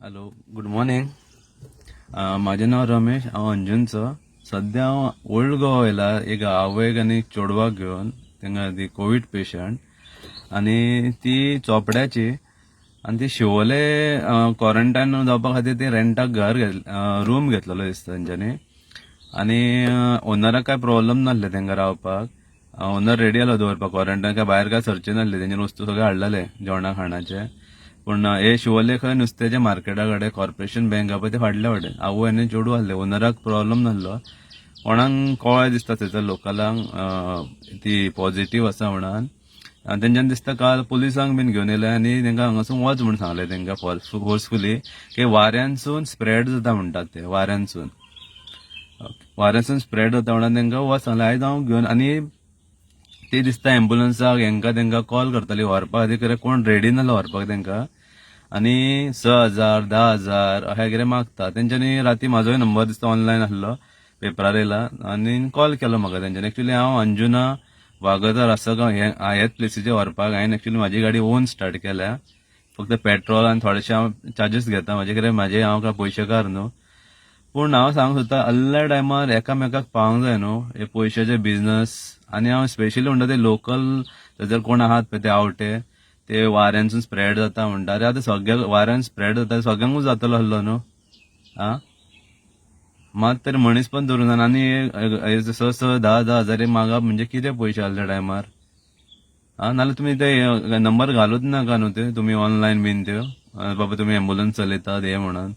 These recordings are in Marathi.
Hello, good morning. माझे नाव रमेश, हांव अंजुनचो. सध्या हांव ओल्ड गोवा येयला एक आवयक आनी एक चेडवाक घेवन. तेंगा ती कोविड पेशंट आनी ती चोपड्याची आनी ती शिवोले क्वॉरंटायन जावपा खातीर ती रेंटाक रूम घेतलेलो दिसता तेंच्यांनी. आनी ओनराक काय प्रॉब्लेम नासले तेंका रावपाक. ओनर रेडी आसलो दवरपाक क्वॉरंटायन, काय भायर काय सरचे नासले. तेंच्यानी वस्तू सगळे हाडलेले जेवणा खाणाचे. पूण हे शिवोले खंय नुस्त्याच्या मार्केटा कडेन कॉर्पोरेशन बँक आहा पळय ते फाटल्या वाटेन आवय आनी चेडूं आसले. ओनराक प्रॉब्लेम नासलो. कोणाक कळ्ळें दिसता थंयसर लोकलांक ती पॉझिटिव्ह आसा म्हणून. आनी तेंच्यानी दिसता काल पुलिसांक बीन घेवन येयले आनी तेंका हांगासून वच म्हूण सांगले तेंका फोर्सफुली, की वाऱ्यांसून स्प्रेड जाता म्हणटात ते. वाऱ्यांसून स्प्रेड जाता म्हणून तेंका वच सांगले. आयज हांव घेवन आनी ते दिसता एम्ब्युलन्साक हेंका तेंका कॉल करताली व्हरपा खातीर, कित्याक कोण रेडी नासलो व्हरपाक तेंका. आनी 6,000 10,000 अशें कितें मागता. तेंच्यांनी राती म्हाजोय नंबर दिसता ऑनलायन आसलो, पेपरार येयला आनी कॉल केलो म्हाका तेंच्यांनी. एक्चुअली हांव अंजुना वागोतर आसगांव हेच प्लेसीचेर व्हरपाक हांवें एक्चुअली म्हाजी गाडी ओन स्टार्ट केल्या. फक्त पेट्रोल आनी थोडेशे हांव चार्जीस घेता म्हाजे, कितें म्हाजे हांव काय पयशेकार न्हू. पूण हांव सांगूंक सोदता, असल्या टायमार एकामेकाक पावूंक जाय न्हू हे पयशाचे बिझनस. आनी हांव स्पेशली म्हणटा ते लोकल जर कोण आहात पळय ते आवटे, ते वाऱ्यांसून स्प्रेड जाता म्हणटा. अरे आतां सगळ्याक वाऱ्यान स्प्रेड जाता, सगळ्यांकूच जातलो आसलो न्हू. आं मात तरी मनीसपण धरून जाय. आनी 6,000 10,000 मागप म्हणजे कितें पयशे असल्या टायमार. नाल्यार तुमी ते नंबर घालूच नाका न्हू ते तुमी ऑनलायन बीन त्यो, बाबा तुमी एम्ब्युलन्स चलयतात हे म्हणून.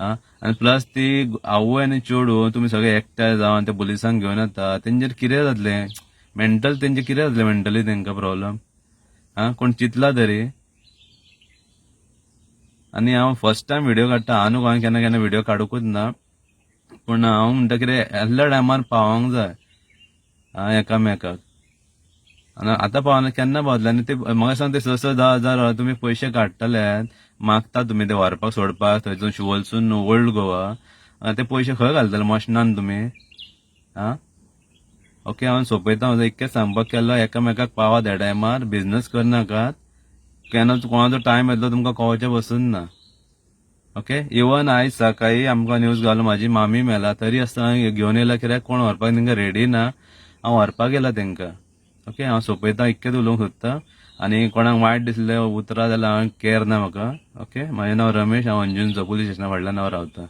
आनी प्लस ती आवय आनी चेडूं तुमी सगळे एकठांय जावन त्या पुलिसांक घेवन येता, तेंचेर कितें जातलें मेंटल, तेंचे कितें जातलें मेंटली तेंका प्रॉब्लेम. कोण चिंतला तरी. आनी हांव फर्स्ट टायम व्हिडिओ काडटा. हांव न्हू केन्ना केन्ना व्हिडिओ काडूकूच ना. पूण हांव म्हणटा कितें असल्या टायमार पावोंक जाय एकामेकाक. आनी आतां पावना केन्ना पावतले. आनी ते म्हाका सांग, ते 6,000 10,000 तुमी पयशे काडटले, मागता तुमी ते व्हरपाक सोडपाक थंयसून शिवोलसून ओल्ड गोवा. ते पयशे खंय घालतले मशनान तुमी. ओके, हांव सोंपयता. म्हजो इतकें सांगपाक केल्लो, एकामेकाक पावात ह्या टायमार, बिझनस करनाकात. केन्ना कोणाचो टायम येतलो तुमकां कळोवचें पसून ना. ओके, इवन आयज सकाळी आमकां न्यूज घालो म्हाजी मामी मेला, तरी आसतना घेवन येयला, कित्याक कोण व्हरपाक तेंका रेडी ना. हांव व्हरपाक गेला तेंका. ओके, हांव सोंपयता, इतकेंच उलोवंक सोदता. आनी कोणाक वायट दिसलें उतरां जाल्यार हांव केअर ना म्हाका. ओके, म्हाजें नांव रमेश, हांव अंजुनचो पुलीस स्टेशना फाटल्यान हांव रावता.